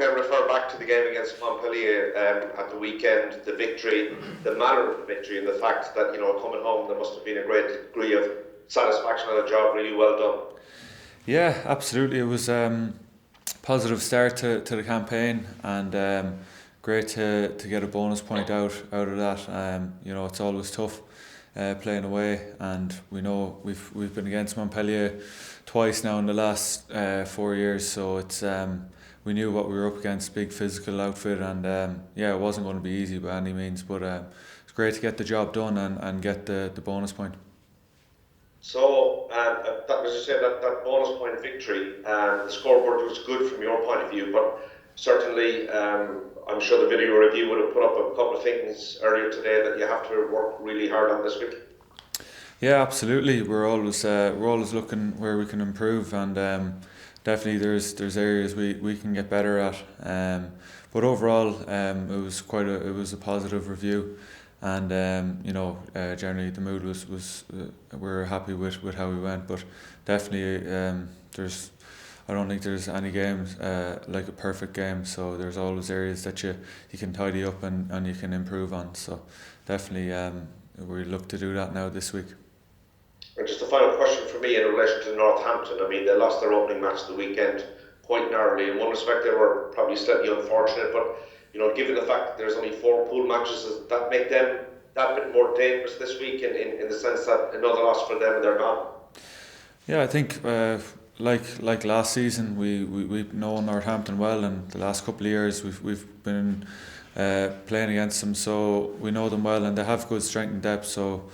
refer back to the game against Montpellier at the weekend, the victory, the manner of the victory, and the fact that, coming home, there must have been a great degree of satisfaction on a job really well done. Yeah, absolutely. It was positive start to the campaign, and great to get a bonus point out of that. It's always tough playing away, and we know we've been against Montpellier twice now in the last 4 years, so it's we knew what we were up against, big physical outfit, and it wasn't going to be easy by any means, but it's great to get the job done and get the bonus point. So, that was, as you said, that bonus point victory, the scoreboard was good from your point of view, but certainly I'm sure the video review would have put up a couple of things earlier today that you have to work really hard on this week. Yeah, absolutely. We're always looking where we can improve, and definitely there's areas we can get better at. But overall, it was a positive review, and generally the mood was we're happy with how we went. But definitely I don't think there's any games like a perfect game, so there's always areas that you can tidy up and you can improve on. So definitely we look to do that now this week. And just a final question for me in relation to Northampton. I mean, they lost their opening match the weekend quite narrowly. In one respect, they were probably slightly unfortunate, but given the fact that there's only 4 pool matches, does that make them that bit more dangerous this week in the sense that another loss for them and they're gone? Yeah, I think like last season, we know Northampton well, and the last couple of years we've been playing against them, so we know them well, and they have good strength and depth. So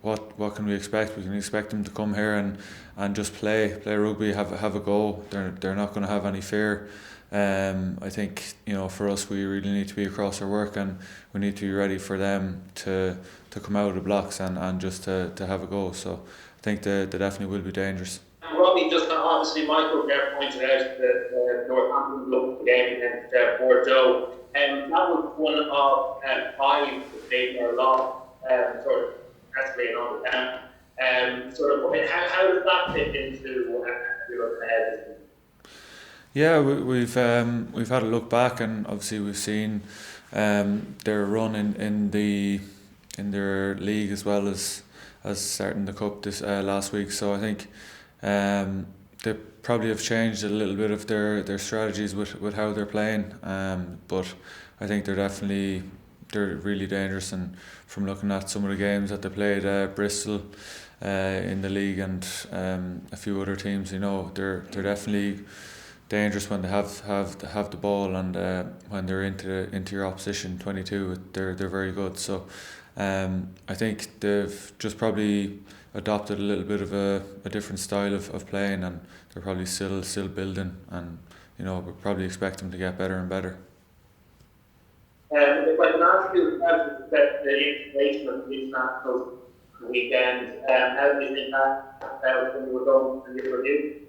what can we expect? We can expect them to come here and just play rugby, have a go. They're not going to have any fear. I think for us, we really need to be across our work, and we need to be ready for them to come out of the blocks and just to have a go. So I think they definitely will be dangerous. Robbie, just obviously Michael there pointed out that Northampton looked the game against Bordeaux, and that was one of 5 that they were lost, sort of practically and on the down. How does that fit into ahead? Yeah, we've had a look back, and obviously we've seen their run in their league as well as starting the cup this last week. So I think they probably have changed a little bit of their strategies with how they're playing. But I think they're really dangerous, and from looking at some of the games that they played, Bristol in the league and a few other teams, they're definitely dangerous when they have the ball, and when they're into your opposition 22, they're very good. So I think they've just probably adopted a little bit of a different style of playing, and they're probably still building, and we probably expect them to get better and better. If I can ask you about the information of the international weekend, how do you think that felt when you were going to the review?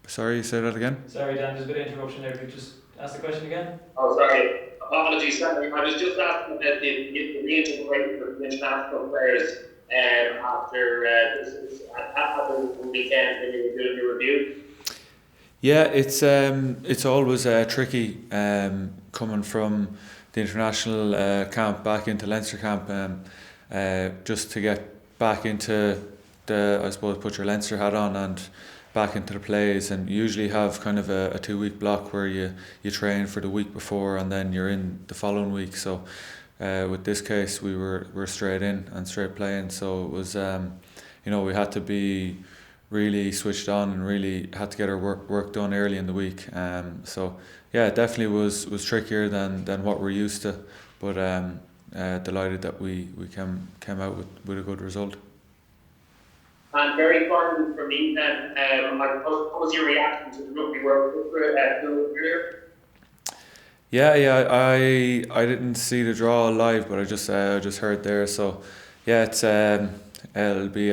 Sorry, say that again? Sorry, Dan, there's a bit of interruption there. Could you just ask the question again? Oh, sorry. Apologies. I was just asking about the reintegration of the international players after the weekend when you were doing your review. Yeah, it's always tricky coming from the international camp back into Leinster camp, just to get back into put your Leinster hat on and back into the plays, and usually have kind of a 2-week block where you train for the week before and then you're in the following week. So with this case, we were straight in and straight playing, so it was we had to be really switched on and really had to get our work done early in the week. So yeah, it definitely was trickier than what we're used to, but delighted that we came out with a good result. And very finally for me then, what was your reaction to the Rugby World Cup earlier? Yeah, I didn't see the draw live, but I just heard there. So yeah, it'll be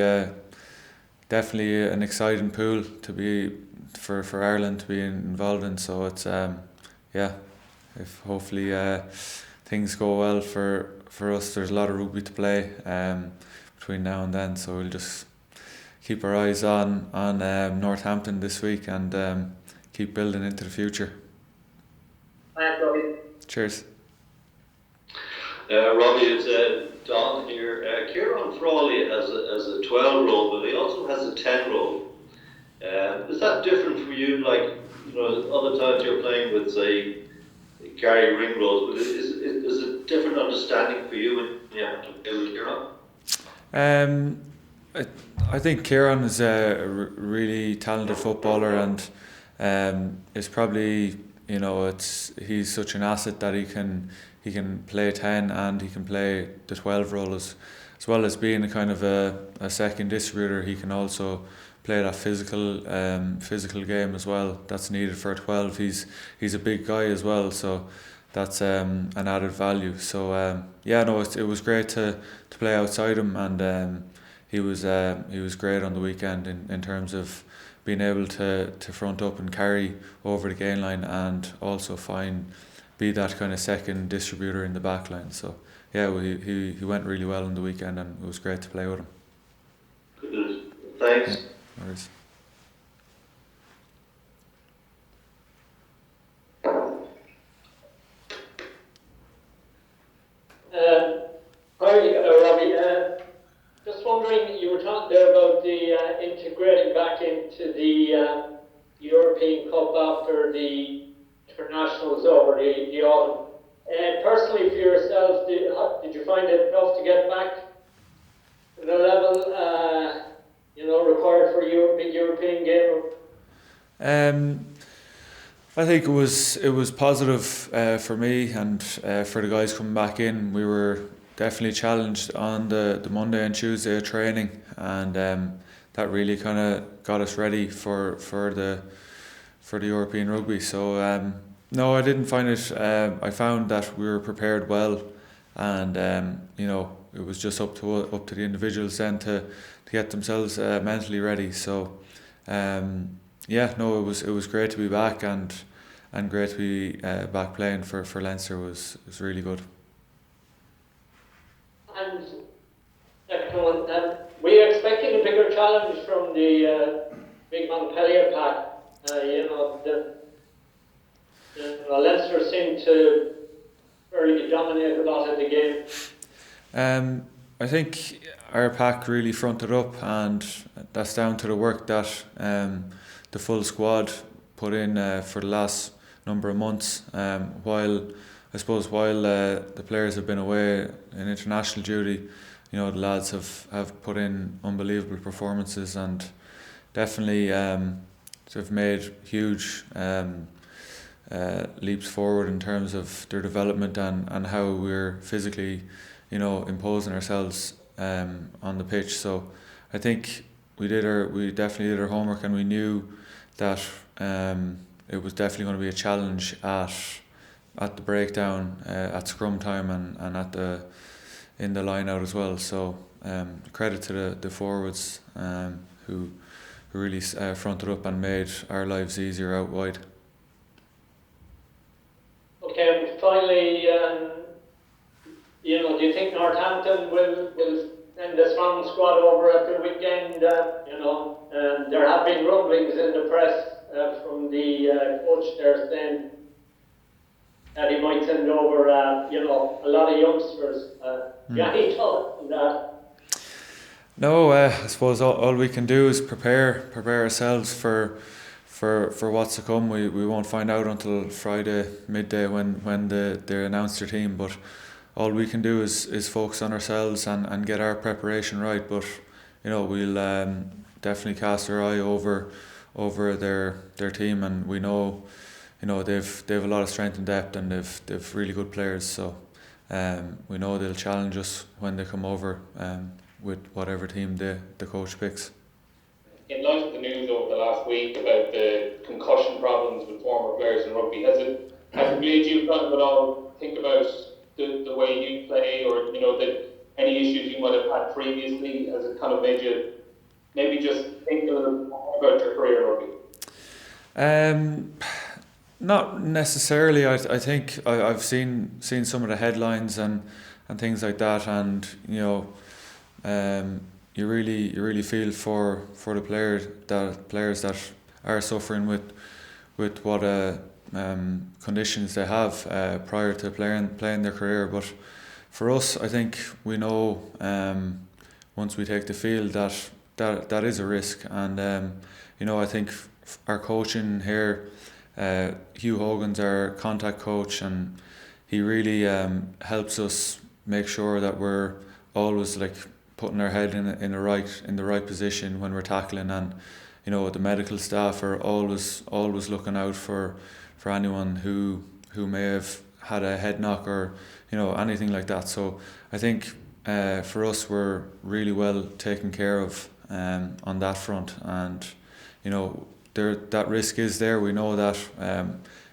definitely an exciting pool to be for Ireland to be involved in. So it's if hopefully things go well for us. There's a lot of rugby to play between now and then, so we'll just keep our eyes on Northampton this week and keep building into the future. Thanks, Robbie. Cheers. Robbie, it's Don here. Kieran Frawley has a 12-year-old, but he also has a 10-year-old. Is that different for you? Like, other times you're playing with, say, Gary Ringrose, but is it different understanding for you when you have to play with Kieran? I think Kieran is a really talented footballer, and is probably, he's such an asset that he can play 10 and he can play the 12 role as well as being a kind of a second distributor. He can also play that physical game as well that's needed for a 12. He's a big guy as well, so that's an added value. So it was great to play outside him, and he was great on the weekend in terms of being able to front up and carry over the gain line, and also be that kind of second distributor in the back line. So he went really well on the weekend, and it was great to play with him. Good. Thanks. Yeah, no worries. Hi, Robbie. Just wondering, you were talking there about the integrating back into the European Cup after the internationals over the autumn. Personally, for yourself, did you find it tough to get back to the level required for a big European game? I think it was positive for me and for the guys coming back in. We were definitely challenged on the Monday and Tuesday of training, and that really kind of got us ready for the European rugby. So no, I didn't find it. I found that we were prepared well, and it was just up to the individuals then to get themselves mentally ready. So it was great to be back, and great to be back playing for Leinster was really good. And second one, were you expecting a bigger challenge from the big Montpellier pack? Leinster seemed to fairly dominate a lot of the game. I think our pack really fronted up, and that's down to the work that the full squad put in for the last number of months. While the players have been away in international duty, the lads have put in unbelievable performances, and definitely have made huge leaps forward in terms of their development and how we're physically, imposing ourselves on the pitch. So I think we definitely did our homework, and we knew that it was definitely going to be a challenge at the breakdown, at scrum time, and in the line out as well. So credit to the forwards who really fronted up and made our lives easier out wide. Okay, and finally, do you think Northampton will send a strong squad over at the weekend? There have been rumblings in the press from the coach there saying that he might send over, a lot of youngsters. Any thoughts on that? No, I suppose all we can do is prepare ourselves for what's to come. We won't find out until Friday midday when they announce their team, but all we can do is focus on ourselves and get our preparation right. But we'll definitely cast our eye over their team, and we know they've a lot of strength and depth, and they've really good players. So we know they'll challenge us when they come over with whatever team the coach picks. In light of the news over the last week about the concussion problems with former players in rugby, has it made you kind of at all think about the way you play, or any issues you might have had previously? Has it kind of made you maybe just think a little more about your career in rugby? Not necessarily. I think I've seen some of the headlines and things like that, and you really feel for the players that are suffering with with what conditions they have prior to playing their career. But for us, I think we know once we take the field that is a risk, and I think our coaching here, Hugh Hogan's our contact coach, and he really helps us make sure that we're always like putting our head in the right position when we're tackling, and the medical staff are always looking out for anyone who may have had a head knock or anything like that. So I think for us, we're really well taken care of on that front, and that risk is there. We know that.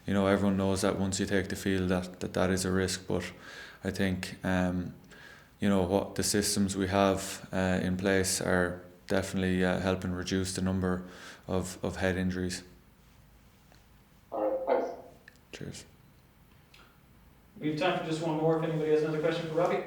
Everyone knows that once you take the field that is a risk, but I think what the systems we have in place are definitely helping reduce the number of head injuries. All right, thanks. Cheers. We have time for just one more if anybody has another question for Robbie.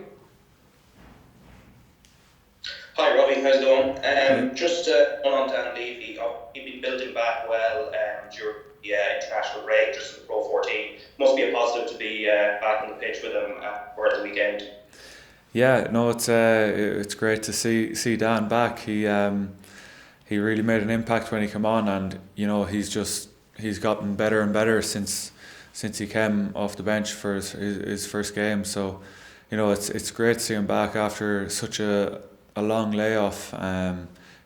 Hi Robbie, how's it going? Just one on Dan Levy. He'd been building back well during the international break, just in the Pro 14. Must be a positive to be back on the pitch with him for the weekend. Yeah, no, it's great to see Dan back. He really made an impact when he came on, and he's gotten better and better since he came off the bench for his first game. So it's great to see him back after such a long layoff.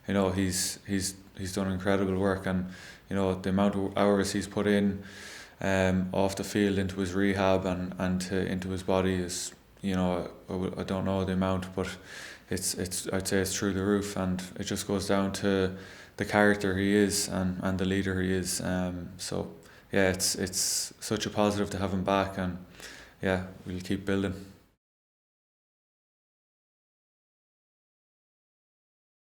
He's done incredible work, and the amount of hours he's put in off the field into his rehab and into his body is, I don't know the amount, but I'd say it's through the roof, and it just goes down to the character he is and the leader he is. So yeah, it's such a positive to have him back, and yeah, we'll keep building.